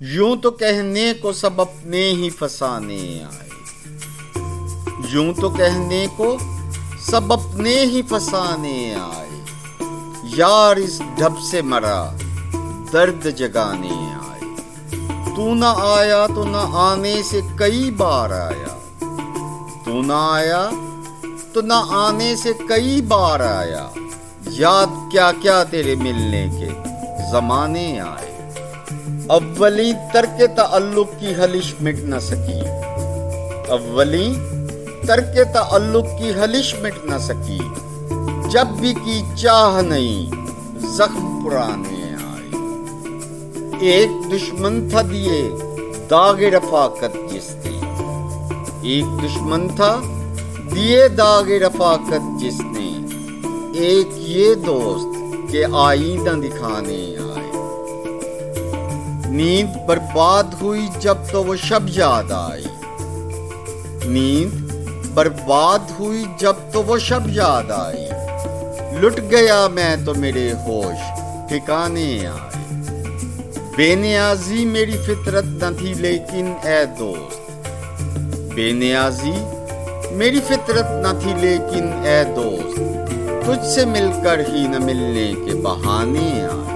یوں تو کہنے کو سب اپنے ہی فسانے آئے، یوں تو کہنے کو سب اپنے ہی فسانے آئے، یار اس ڈھب سے مرا درد جگانے آئے، تو نہ آیا تو نہ آنے سے کئی بار آیا، تو نہ آیا تو نہ آنے سے کئی بار آیا، یاد کیا کیا تیرے ملنے کے زمانے آئے، اولی ترک تعلق کی خلش مٹ نہ سکی، اولی ترک تعلق کی خلش مٹ نہ سکی، جب بھی کی چاہ نہیں زخم پرانے آئے، ایک دشمن تھا دیے داغ رفاقت جس نے، ایک دشمن تھا دیے داغ رفاقت جس نے، ایک یہ دوست کہ آئینہ دکھانے آئے، نیند برباد ہوئی جب تو وہ شب یاد آئی، نیند برباد ہوئی جب تو وہ شب یاد آئی، لٹ گیا میں تو میرے ہوش ٹھکانے آئے، بے نیازی میری فطرت نہ تھی لیکن اے دوست، بے نیازی میری فطرت نہ تھی لیکن اے دوست، تجھ سے مل کر ہی نہ ملنے کے بہانے آئے۔